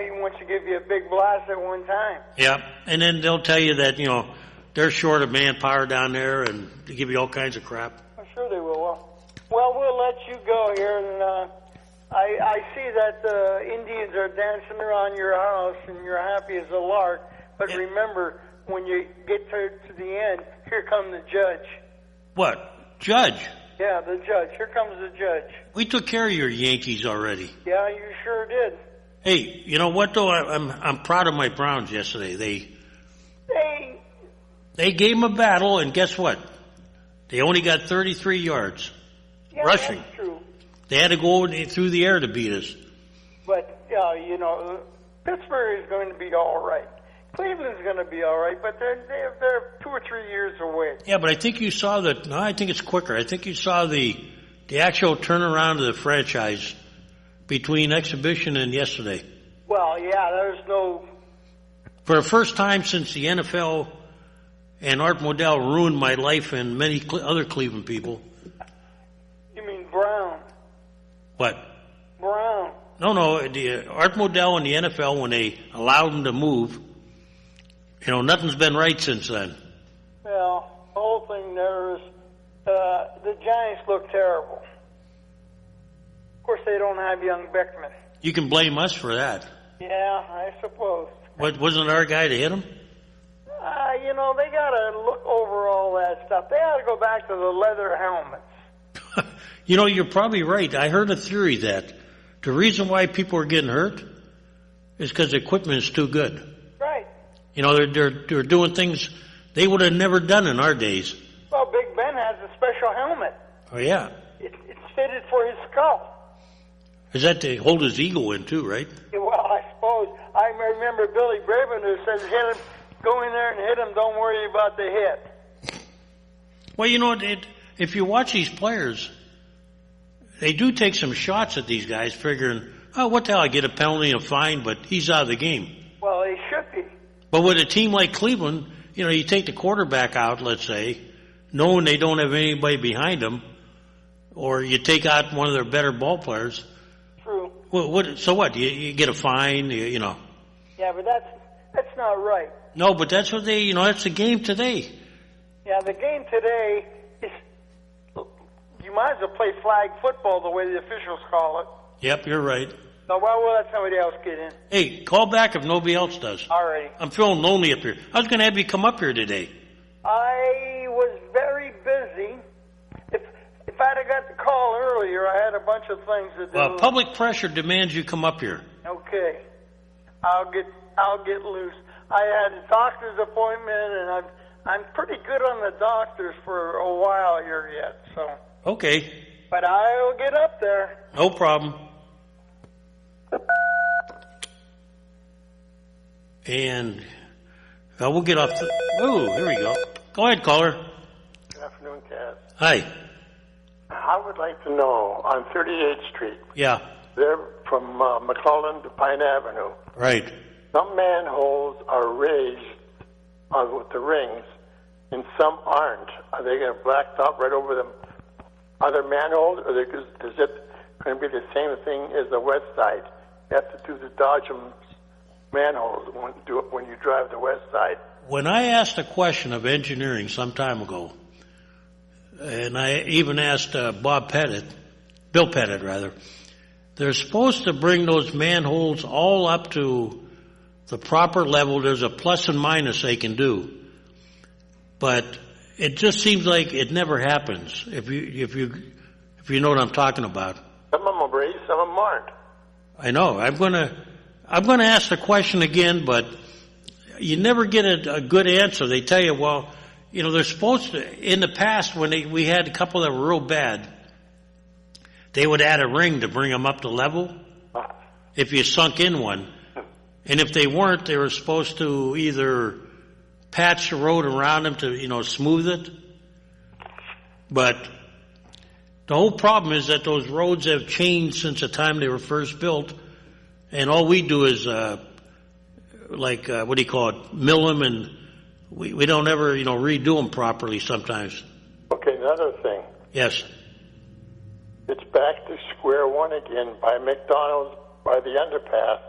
[SPEAKER 5] he wants to give you a big blast at one time.
[SPEAKER 2] Yeah, and then they'll tell you that, they're short of manpower down there, and they give you all kinds of crap.
[SPEAKER 5] I'm sure they will. Well, we'll let you go here, and I see that the Indians are dancing around your house, and you're happy as a lark. But remember, when you get to the end, here comes the judge.
[SPEAKER 2] What? Judge?
[SPEAKER 5] Yeah, the judge. Here comes the judge.
[SPEAKER 2] We took care of your Yankees already.
[SPEAKER 5] Yeah, you sure did.
[SPEAKER 2] Hey, you know what though? I'm proud of my Browns yesterday. They gave them a battle, and guess what? They only got 33 yards rushing.
[SPEAKER 5] That's true.
[SPEAKER 2] They had to go through the air to beat us.
[SPEAKER 5] But Pittsburgh is going to be all right. Cleveland's going to be all right, but they're 2 or 3 years away.
[SPEAKER 2] Yeah, but I think you saw that. No, I think it's quicker. I think you saw the actual turnaround of the franchise between exhibition and yesterday.
[SPEAKER 5] Well, yeah, there's no.
[SPEAKER 2] For the first time since the NFL and Art Modell ruined my life and many other Cleveland people.
[SPEAKER 5] You mean Brown?
[SPEAKER 2] What?
[SPEAKER 5] Brown.
[SPEAKER 2] No. The Art Modell and the NFL, when they allowed them to move, nothing's been right since then.
[SPEAKER 5] Well, the whole thing there is the Giants look terrible. Of course, they don't have young Beckman.
[SPEAKER 2] You can blame us for that.
[SPEAKER 5] Yeah, I suppose.
[SPEAKER 2] What, wasn't our guy to hit him?
[SPEAKER 5] They got to look over all that stuff. They ought to go back to the leather helmets.
[SPEAKER 2] You're probably right. I heard a theory that the reason why people are getting hurt is because the equipment is too good.
[SPEAKER 5] Right.
[SPEAKER 2] They're doing things they would have never done in our days.
[SPEAKER 5] Well, Big Ben has a special helmet.
[SPEAKER 2] Oh, yeah.
[SPEAKER 5] It's fitted for his skull.
[SPEAKER 2] Is that to hold his ego in, too, right?
[SPEAKER 5] Yeah, well, I suppose. I remember Billy Braven who says, hit him, go in there and hit him, don't worry about the hit.
[SPEAKER 2] Well, if you watch these players, they do take some shots at these guys, figuring, oh, what the hell, I get a penalty and a fine, but he's out of the game.
[SPEAKER 5] Well, they should be.
[SPEAKER 2] But with a team like Cleveland, you take the quarterback out, let's say, knowing they don't have anybody behind them, or you take out one of their better ball players.
[SPEAKER 5] True.
[SPEAKER 2] Well, so what? You get a fine,
[SPEAKER 5] Yeah, but that's not right.
[SPEAKER 2] No, but that's what that's the game today.
[SPEAKER 5] Yeah, the game today is, you might as well play flag football the way the officials call it.
[SPEAKER 2] Yep, you're right.
[SPEAKER 5] No, well, we'll let somebody else get in.
[SPEAKER 2] Hey, call back if nobody else does.
[SPEAKER 5] All righty.
[SPEAKER 2] I'm feeling lonely up here. I was going to have you come up here today.
[SPEAKER 5] I was very busy. If I'd have got the call earlier, I had a bunch of things to do.
[SPEAKER 2] Well, public pressure demands you come up here.
[SPEAKER 5] Okay. I'll get loose. I had a doctor's appointment, and I'm pretty good on the doctors for a while here yet, so.
[SPEAKER 2] Okay.
[SPEAKER 5] But I'll get up there.
[SPEAKER 2] No problem. And we'll get off the... Ooh, here we go. Go ahead, caller.
[SPEAKER 6] Good afternoon, Kaz.
[SPEAKER 2] Hi.
[SPEAKER 6] I would like to know, on 38th Street,
[SPEAKER 2] Yeah.
[SPEAKER 6] they're from McClellan to Pine Avenue.
[SPEAKER 2] Right.
[SPEAKER 6] Some manholes are raised with the rings, and some aren't. Are they going to blacktop right over them? Other manholes, or is it going to be the same thing as the west side? You have to do the Dodgem manholes when you drive the west side.
[SPEAKER 2] When I asked a question of engineering some time ago, and I even asked Bill Pettit, they're supposed to bring those manholes all up to the proper level. There's a plus and minus they can do. But it just seems like it never happens, if you know what I'm talking about.
[SPEAKER 6] Some of them are raised, some of them aren't.
[SPEAKER 2] I know. I'm gonna ask the question again, but you never get a good answer. They tell you, well, they're supposed to. In the past, when we had a couple that were real bad, they would add a ring to bring them up to level. If you sunk in one, and if they weren't, they were supposed to either patch the road around them to smooth it. But the whole problem is that those roads have changed since the time they were first built, and all we do is mill them, and we don't ever redo them properly sometimes.
[SPEAKER 6] Okay, another thing.
[SPEAKER 2] Yes.
[SPEAKER 6] It's back to square one again by McDonald's, by the underpass.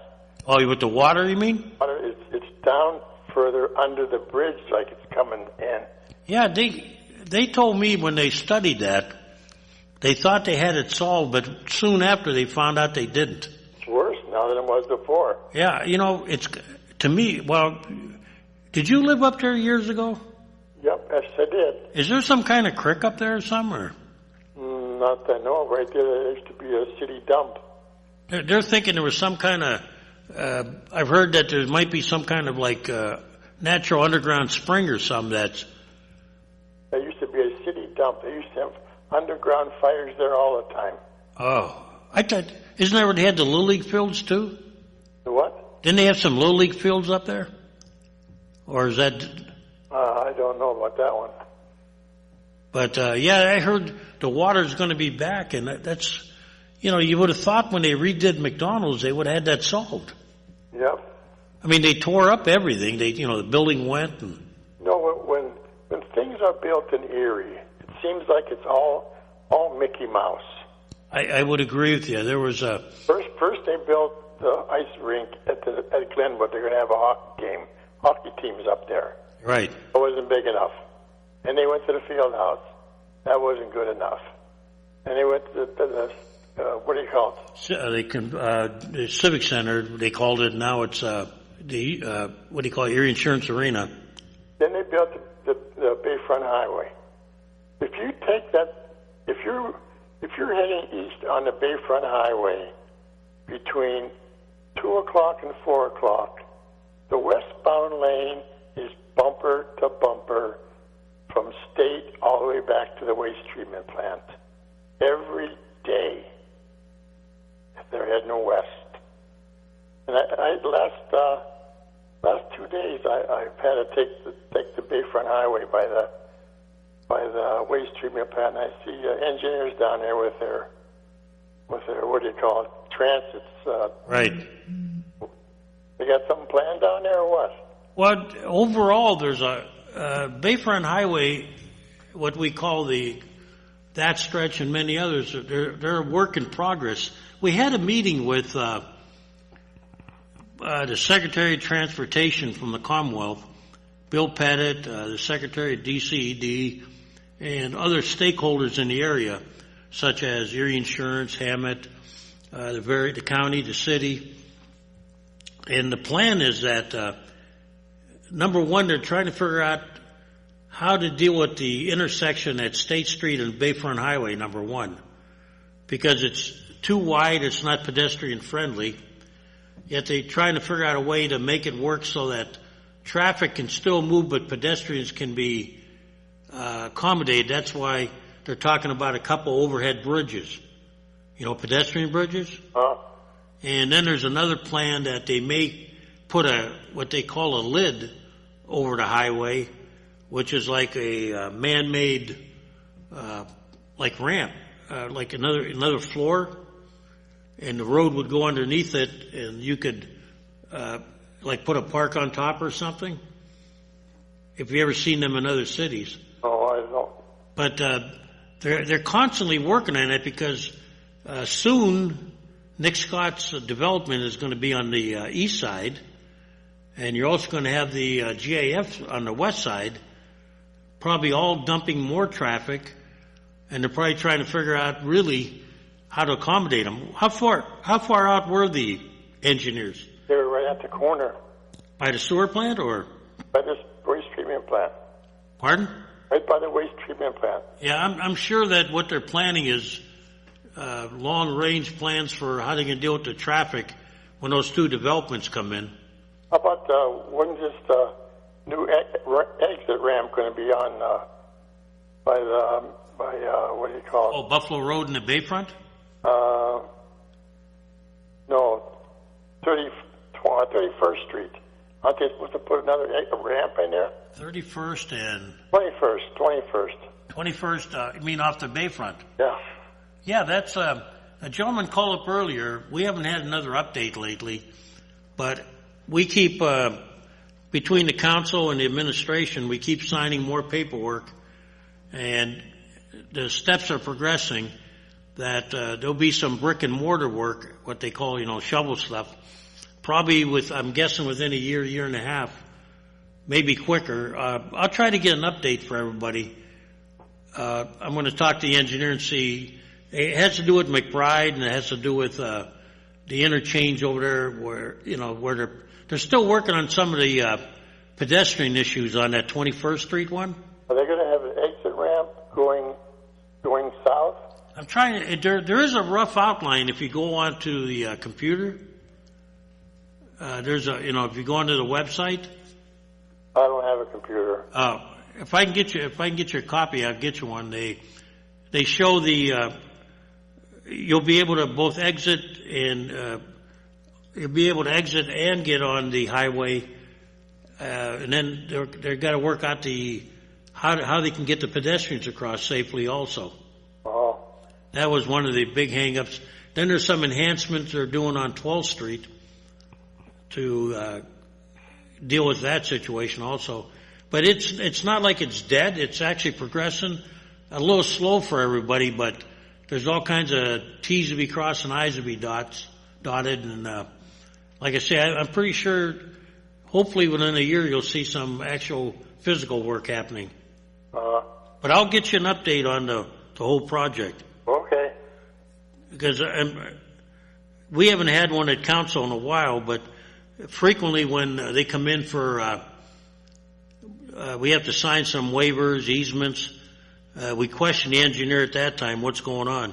[SPEAKER 2] Oh, with the water, you mean?
[SPEAKER 6] It's down further under the bridge, like it's coming in.
[SPEAKER 2] Yeah, they told me when they studied that, they thought they had it solved, but soon after they found out they didn't.
[SPEAKER 6] It's worse now than it was before.
[SPEAKER 2] Yeah, it's, to me, well, did you live up there years ago?
[SPEAKER 6] Yep, yes, I did.
[SPEAKER 2] Is there some kind of creek up there somewhere?
[SPEAKER 6] Not that I know of. Right there used to be a city dump.
[SPEAKER 2] They're thinking there was some kind of, I've heard that there might be some kind of natural underground spring or something that's.
[SPEAKER 6] There used to be a city dump. They used to have underground fires there all the time.
[SPEAKER 2] Oh, I thought, isn't that where they had the Little League fields too?
[SPEAKER 6] The what?
[SPEAKER 2] Didn't they have some Little League fields up there? Or is that?
[SPEAKER 6] I don't know about that one.
[SPEAKER 2] But, I heard the water's going to be back, and that's, you would have thought when they redid McDonald's, they would have had that solved.
[SPEAKER 6] Yep.
[SPEAKER 2] I mean, they tore up everything. The building went. And
[SPEAKER 6] When things are built in Erie, it seems like it's all Mickey Mouse.
[SPEAKER 2] I would agree with you. There was a...
[SPEAKER 6] First they built the ice rink at Glenwood. They're going to have a hockey teams up there.
[SPEAKER 2] Right.
[SPEAKER 6] It wasn't big enough. And they went to the field house. That wasn't good enough. And they went to the what do you call it?
[SPEAKER 2] The Civic Center, they called it. Now it's what do you call it? Erie Insurance Arena.
[SPEAKER 6] Then they built the Bayfront Highway. If you take that, if you're heading east on the Bayfront Highway between 2:00 and 4:00, the westbound lane is bumper to bumper from State all the way back to the waste treatment plant. Every day, they're heading west. And last 2 days, I've had to take the Bayfront Highway by the waste treatment plant, and I see engineers down there with their what do you call it, transits.
[SPEAKER 2] Right.
[SPEAKER 6] They got something planned down there or what?
[SPEAKER 2] Well, overall, there's a Bayfront Highway, what we call that stretch and many others, they're a work in progress. We had a meeting with the Secretary of Transportation from the Commonwealth, Bill Pettit, the Secretary of DCED, and other stakeholders in the area, such as Erie Insurance, Hammett, the county, the city. And the plan is that, number one, they're trying to figure out how to deal with the intersection at State Street and Bayfront Highway, number one, because it's too wide, it's not pedestrian friendly, yet they're trying to figure out a way to make it work so that traffic can still move, but pedestrians can be accommodated. That's why they're talking about a couple overhead bridges, pedestrian bridges. And then there's another plan that they may put what they call a lid over the highway, which is like a man-made ramp, like another floor, and the road would go underneath it, and you could put a park on top or something. If you ever seen them in other cities.
[SPEAKER 6] Oh, I don't.
[SPEAKER 2] But they're constantly working on it because soon Nick Scott's development is going to be on the east side, and you're also going to have the GAF on the west side, probably all dumping more traffic, and they're probably trying to figure out really how to accommodate them. How far out were the engineers?
[SPEAKER 6] They were right at the corner.
[SPEAKER 2] By the sewer plant or?
[SPEAKER 6] By this waste treatment plant.
[SPEAKER 2] Pardon?
[SPEAKER 6] Right by the waste treatment plant.
[SPEAKER 2] Yeah, I'm sure that what they're planning is long-range plans for how they can deal with the traffic when those two developments come in.
[SPEAKER 6] How about when's this new exit ramp going to be on by what do you call it?
[SPEAKER 2] Oh, Buffalo Road and the Bayfront?
[SPEAKER 6] No, 31st Street. Aren't they supposed to put another ramp in there?
[SPEAKER 2] 31st and
[SPEAKER 6] 21st.
[SPEAKER 2] 21st. You mean off the Bayfront?
[SPEAKER 6] Yeah.
[SPEAKER 2] Yeah, that's a gentleman called up earlier. We haven't had another update lately, but we keep between the council and the administration, we keep signing more paperwork, and the steps are progressing. That there'll be some brick and mortar work, what they call, shovel stuff. Probably I'm guessing within a year and a half, maybe quicker. I'll try to get an update for everybody. I'm going to talk to the engineer and see. It has to do with McBride, and it has to do with the interchange over there, where they're still working on some of the pedestrian issues on that 21st Street one.
[SPEAKER 6] Are they going to have an exit ramp going south?
[SPEAKER 2] I'm trying to. There is a rough outline if you go onto the computer. There's if you go onto the website.
[SPEAKER 6] I don't have a computer.
[SPEAKER 2] If I can get you a copy, I'll get you one. They show you'll be able to both exit and you'll be able to exit and get on the highway, and then they've got to work out how they can get the pedestrians across safely also.
[SPEAKER 6] Oh.
[SPEAKER 2] That was one of the big hang-ups. Then there's some enhancements they're doing on 12th Street to deal with that situation also. But it's not like it's dead. It's actually progressing a little slow for everybody, but there's all kinds of T's to be crossed and I's to be dotted. And like I say, I'm pretty sure hopefully within a year you'll see some actual physical work happening. But I'll get you an update on the whole project.
[SPEAKER 6] Okay.
[SPEAKER 2] Because we haven't had one at council in a while, but frequently when they come in for, we have to sign some waivers, easements. We question the engineer at that time, what's going on.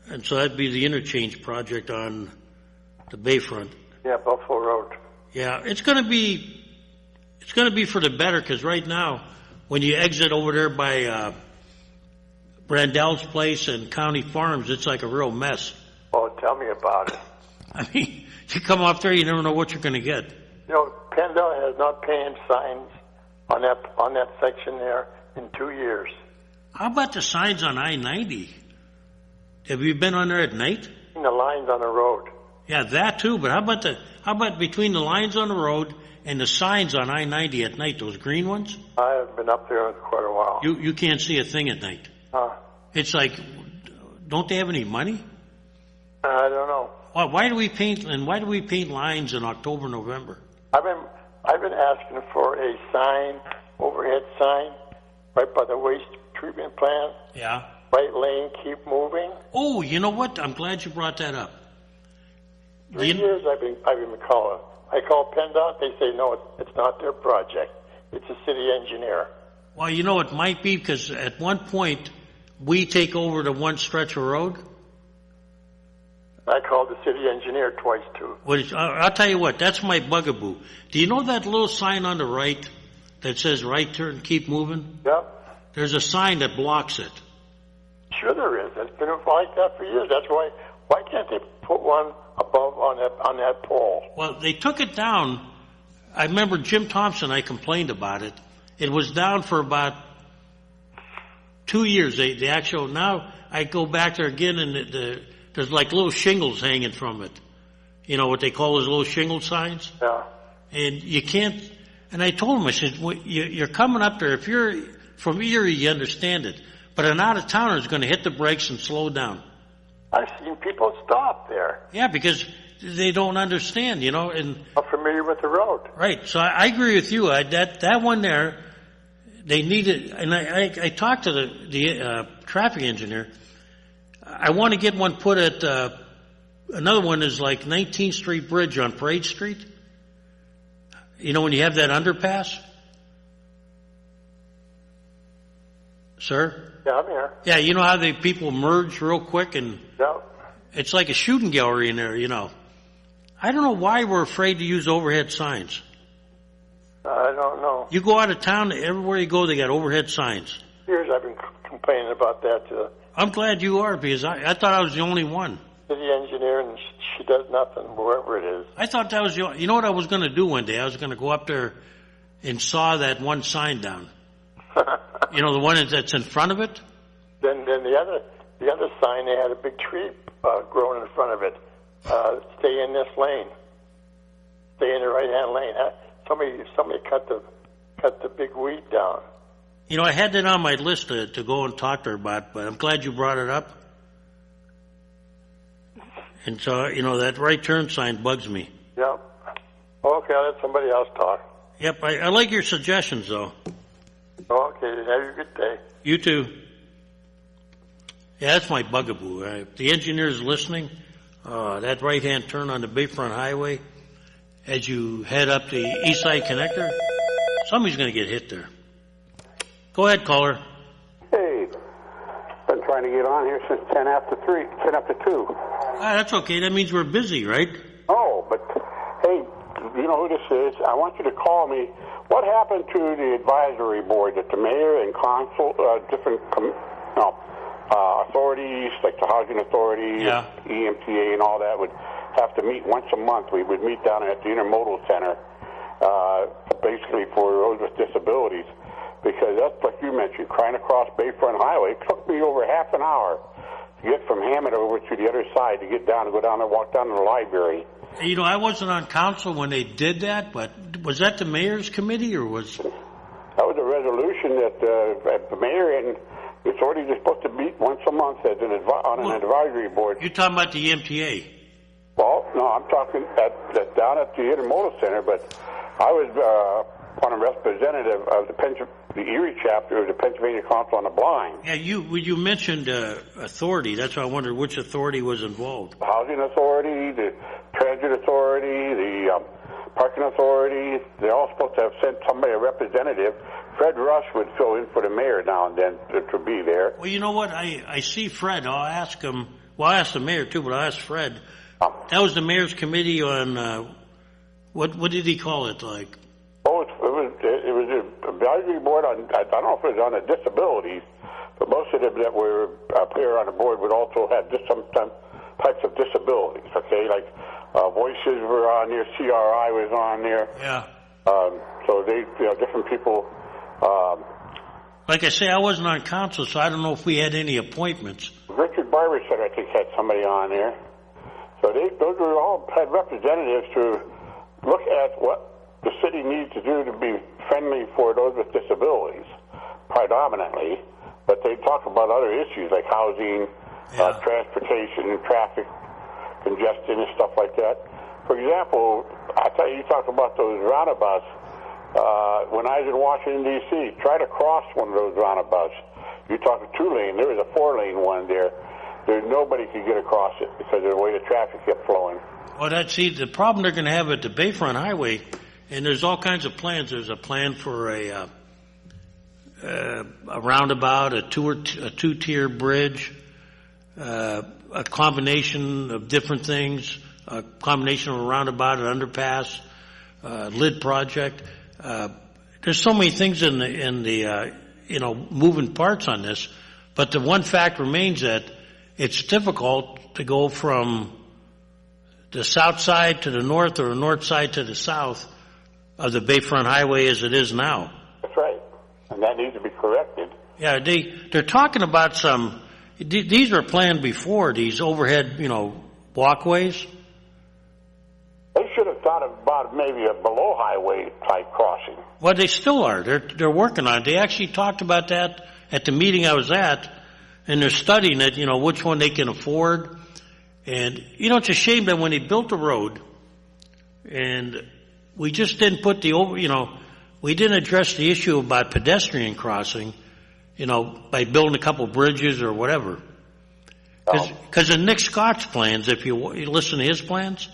[SPEAKER 2] And so that'd be the interchange project on the Bayfront.
[SPEAKER 6] Yeah, Buffalo Road.
[SPEAKER 2] Yeah, it's going to be for the better, because right now, when you exit over there by Brandell's place and County Farms, it's like a real mess.
[SPEAKER 6] Oh, tell me about it.
[SPEAKER 2] I mean, you come off there, you never know what you're going to get.
[SPEAKER 6] PennDOT has not painted signs on that section there in 2 years.
[SPEAKER 2] How about the signs on I-90? Have you been on there at night?
[SPEAKER 6] The lines on the road.
[SPEAKER 2] Yeah, that too. But how about between the lines on the road and the signs on I-90 at night, those green ones?
[SPEAKER 6] I haven't been up there in quite a while.
[SPEAKER 2] You can't see a thing at night. It's like, don't they have any money?
[SPEAKER 6] I don't know.
[SPEAKER 2] Why do we paint lines in October, November?
[SPEAKER 6] I've been asking for a sign, overhead sign, right by the waste treatment plant.
[SPEAKER 2] Yeah.
[SPEAKER 6] Right lane, keep moving.
[SPEAKER 2] Oh, you know what? I'm glad you brought that up.
[SPEAKER 6] 3 years I've been calling. I call PennDOT. They say no, it's not their project. It's a city engineer.
[SPEAKER 2] Well, it might be because at one point we take over the one stretch of road.
[SPEAKER 6] I called the city engineer twice too.
[SPEAKER 2] I'll tell you what. That's my bugaboo. Do you know that little sign on the right that says "right turn, keep moving"?
[SPEAKER 6] Yep.
[SPEAKER 2] There's a sign that blocks it.
[SPEAKER 6] Sure there is. It's been like that for years. That's why can't they put one above on that pole?
[SPEAKER 2] Well, they took it down. I remember Jim Thompson, I complained about it. It was down for about 2 years. Now I go back there again and there's like little shingles hanging from it. You know what they call those little shingle signs?
[SPEAKER 6] Yeah.
[SPEAKER 2] And you can't, and I told him, I said, you're coming up there. If you're from Erie, you understand it. But an out-of-towner is going to hit the brakes and slow down.
[SPEAKER 6] I've seen people stop there.
[SPEAKER 2] Yeah, because they don't understand, and
[SPEAKER 6] I'm familiar with the road.
[SPEAKER 2] Right. So I agree with you. That one there, they need it. And I talked to the traffic engineer. I want to get one put at another one is like 19th Street Bridge on Parade Street. When you have that underpass. Sir?
[SPEAKER 6] Yeah, I'm here.
[SPEAKER 2] Yeah, you know how the people merge real quick and
[SPEAKER 6] Yeah.
[SPEAKER 2] it's like a shooting gallery in there, you know. I don't know why we're afraid to use overhead signs.
[SPEAKER 6] I don't know.
[SPEAKER 2] You go out of town, everywhere you go, they got overhead signs.
[SPEAKER 6] Years I've been complaining about that to the
[SPEAKER 2] I'm glad you are because I thought I was the only one.
[SPEAKER 6] city engineer, and she does nothing wherever it is.
[SPEAKER 2] I thought that was the only, you know what I was going to do one day? I was going to go up there and saw that one sign down. You know, the one that's in front of it?
[SPEAKER 6] Then the other sign, they had a big tree growing in front of it. Stay in this lane. Stay in the right-hand lane. Somebody cut the big weed down.
[SPEAKER 2] You know, I had that on my list to go and talk to her about, but I'm glad you brought it up. And so, you know, that right turn sign bugs me.
[SPEAKER 6] Yep. Okay, I'll let somebody else talk.
[SPEAKER 2] Yep, I like your suggestions, though.
[SPEAKER 6] Okay, have a good day.
[SPEAKER 2] You too. Yeah, that's my bugaboo. If the engineer's listening, that right-hand turn on the Bayfront Highway, as you head up the East Side Connector, somebody's going to get hit there. Go ahead, caller.
[SPEAKER 7] Hey, been trying to get on here since 10 after 2.
[SPEAKER 2] Ah, that's okay. That means we're busy, right?
[SPEAKER 7] Oh, but hey, you know who this is? I want you to call me. What happened to the advisory board that the mayor and council, different authorities, like the housing authority,
[SPEAKER 2] Yeah.
[SPEAKER 7] EMTA and all that, would have to meet once a month? We would meet down at the Intermodal Center, basically for those with disabilities. Because that's like you mentioned, trying to cross Bayfront Highway. It took me over half an hour to get from Hammond over to the other side to get down and go down and walk down to the library.
[SPEAKER 2] You know, I wasn't on council when they did that, but was that the mayor's committee or was...
[SPEAKER 7] That was a resolution that the mayor and the authorities are supposed to meet once a month as on an advisory board.
[SPEAKER 2] You're talking about the MTA?
[SPEAKER 7] Well, no, I'm talking down at the Intermodal Center, but I was one representative of the Erie chapter of the Pennsylvania Council on the Blind.
[SPEAKER 2] Yeah, you mentioned authority. That's why I wondered which authority was involved.
[SPEAKER 7] The Housing Authority, the Transit Authority, the Parking Authority, they're all supposed to have sent somebody, a representative. Fred Rush would fill in for the mayor now and then to be there.
[SPEAKER 2] Well, you know what? I see Fred. I'll ask him. Well, I asked the mayor too, but I'll ask Fred. That was the mayor's committee on, what did he call it, like?
[SPEAKER 7] Oh, it was an advisory board on, I don't know if it was on the disabilities, but most of them that were up here on the board would also have some types of disabilities, okay? Like Voices were on there, CRI was on there.
[SPEAKER 2] Yeah.
[SPEAKER 7] So they, different people.
[SPEAKER 2] Like I say, I wasn't on council, so I don't know if we had any appointments.
[SPEAKER 7] Richard Barber said, I think, had somebody on there. So those were all had representatives to look at what the city needs to do to be friendly for those with disabilities, predominantly. But they talk about other issues like housing, transportation, traffic congestion, and stuff like that. For example, I tell you, you talk about those roundabouts. When I was in Washington, D.C., try to cross one of those roundabouts. You talk a 2-lane. There was a 4-lane one there. Nobody could get across it because of the way the traffic kept flowing.
[SPEAKER 2] Well, the problem they're going to have at the Bayfront Highway, and there's all kinds of plans. There's a plan for a roundabout, a two-tier bridge, a combination of different things, a combination of a roundabout, an underpass, lid project. There's so many things in the moving parts on this, but the one fact remains that it's difficult to go from the south side to the north or the north side to the south of the Bayfront Highway as it is now.
[SPEAKER 7] That's right, and that needs to be corrected.
[SPEAKER 2] Yeah, they're talking about some. These were planned before, these overhead, walkways.
[SPEAKER 7] They should have thought about maybe a below highway type crossing.
[SPEAKER 2] Well, they still are. They're working on it. They actually talked about that at the meeting I was at, and they're studying it, which one they can afford. And, it's a shame that when they built the road, and we just didn't put we didn't address the issue about pedestrian crossing, by building a couple bridges or whatever. Because in Nick Scott's plans, if you listen to his plans,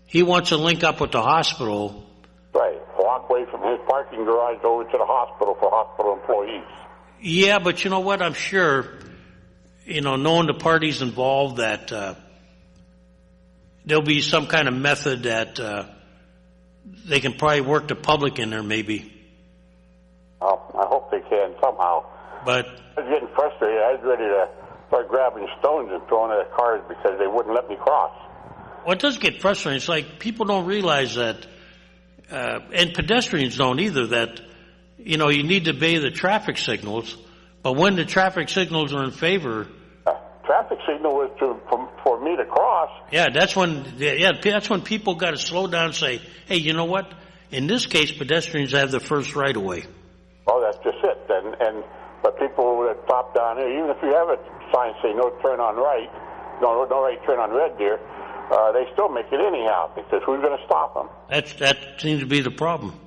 [SPEAKER 2] he wants to link up with the hospital.
[SPEAKER 7] Right. Walkway from his parking garage over to the hospital for hospital employees.
[SPEAKER 2] Yeah, but you know what? I'm sure, knowing the parties involved, that there'll be some kind of method that they can probably work the public in there, maybe.
[SPEAKER 7] Well, I hope they can somehow.
[SPEAKER 2] But
[SPEAKER 7] I was getting frustrated. I was ready to start grabbing stones and throwing at cars because they wouldn't let me cross.
[SPEAKER 2] well, it does get frustrating. It's like people don't realize that, and pedestrians don't either, that, you need to obey the traffic signals, but when the traffic signals are in favor...
[SPEAKER 7] Traffic signal was for me to cross.
[SPEAKER 2] Yeah, that's when people got to slow down and say, hey, you know what? In this case, pedestrians have the first right of way.
[SPEAKER 7] Well, that's just it. But people that stop down here, even if you have a sign saying no turn on right, no right turn on red there, they still make it anyhow because who's going to stop them?
[SPEAKER 2] That seems to be the problem.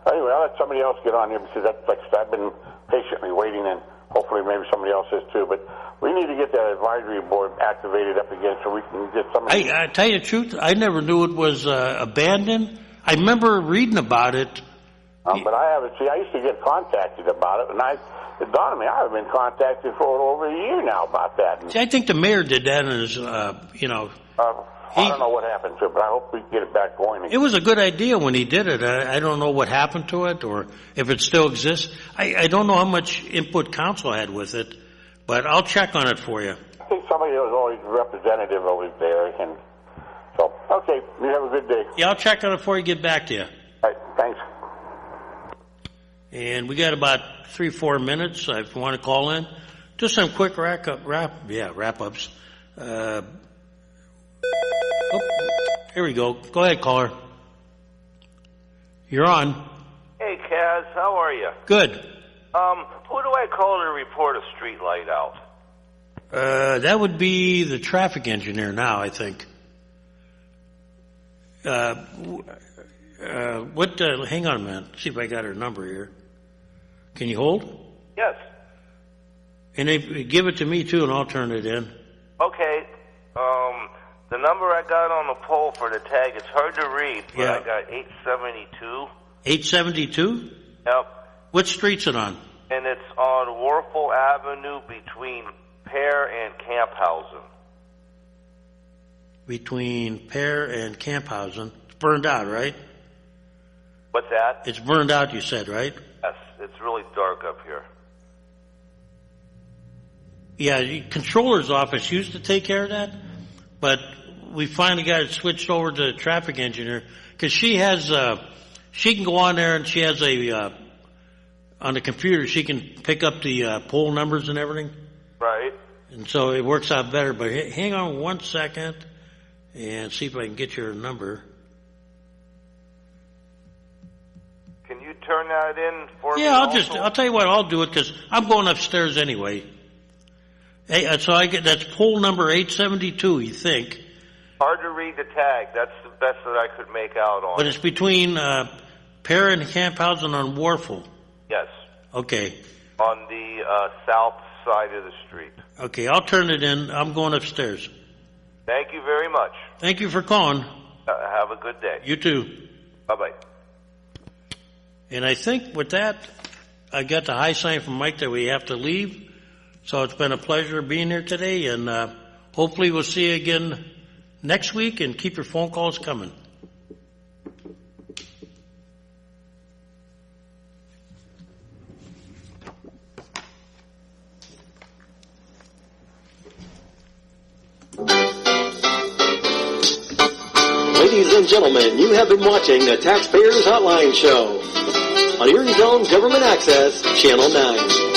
[SPEAKER 7] Anyway, I'll let somebody else get on here because I've been patiently waiting, and hopefully maybe somebody else is too. But we need to get that advisory board activated up again so we can get somebody.
[SPEAKER 2] I tell you the truth, I never knew it was abandoned. I remember reading about it.
[SPEAKER 7] But I haven't. See, I used to get contacted about it, and it dawned on me I have been contacted for over a year now about that.
[SPEAKER 2] See, I think the mayor did that in his,
[SPEAKER 7] I don't know what happened to it, but I hope we can get it back going again.
[SPEAKER 2] It was a good idea when he did it. I don't know what happened to it or if it still exists. I don't know how much input council had with it, but I'll check on it for you.
[SPEAKER 7] I think somebody was always representative over there, and so, okay, you have a good day.
[SPEAKER 2] Yeah, I'll check on it before you get back to you.
[SPEAKER 7] All right, thanks.
[SPEAKER 2] And we got about 3-4 minutes. If you want to call in, just some quick wrap-ups. Here we go. Go ahead, caller. You're on.
[SPEAKER 8] Hey, Kaz, how are you?
[SPEAKER 2] Good.
[SPEAKER 8] Who do I call to report a street light out?
[SPEAKER 2] That would be the traffic engineer now, I think. Hang on a minute. See if I got her number here. Can you hold?
[SPEAKER 8] Yes.
[SPEAKER 2] And give it to me, too, and I'll turn it in.
[SPEAKER 8] Okay. The number I got on the pole for the tag, it's hard to read, but
[SPEAKER 2] Yeah.
[SPEAKER 8] I got 872.
[SPEAKER 2] 872?
[SPEAKER 8] Yep.
[SPEAKER 2] What street's it on?
[SPEAKER 8] And it's on Warfel Avenue between Pear and Camphausen.
[SPEAKER 2] Between Pear and Camphausen. It's burned out, right?
[SPEAKER 8] What's that?
[SPEAKER 2] It's burned out, you said, right?
[SPEAKER 8] Yes. It's really dark up here.
[SPEAKER 2] Yeah, the controller's office used to take care of that, but we finally got it switched over to the traffic engineer because she can go on there and she has on the computer, she can pick up the poll numbers and everything.
[SPEAKER 8] Right.
[SPEAKER 2] And so it works out better. But hang on 1 second and see if I can get your number.
[SPEAKER 8] Can you turn that in for me?
[SPEAKER 2] Yeah,
[SPEAKER 8] also?
[SPEAKER 2] I'll tell you what, I'll do it because I'm going upstairs anyway. Hey, so that's poll number 872, you think.
[SPEAKER 8] Hard to read the tag. That's the best that I could make out on
[SPEAKER 2] But it's between Pear and Camphausen on Warfel.
[SPEAKER 8] Yes.
[SPEAKER 2] Okay.
[SPEAKER 8] On the south side of the street.
[SPEAKER 2] Okay, I'll turn it in. I'm going upstairs.
[SPEAKER 8] Thank you very much.
[SPEAKER 2] Thank you for calling.
[SPEAKER 8] Have a good day.
[SPEAKER 2] You too.
[SPEAKER 8] Bye-bye.
[SPEAKER 2] And I think with that, I got the high sign from Mike that we have to leave. So it's been a pleasure being here today, and hopefully we'll see you again next week, and keep your phone calls coming.
[SPEAKER 1] Ladies and gentlemen, you have been watching the Taxpayers Hotline Show on Erie's own Government Access, Channel 9.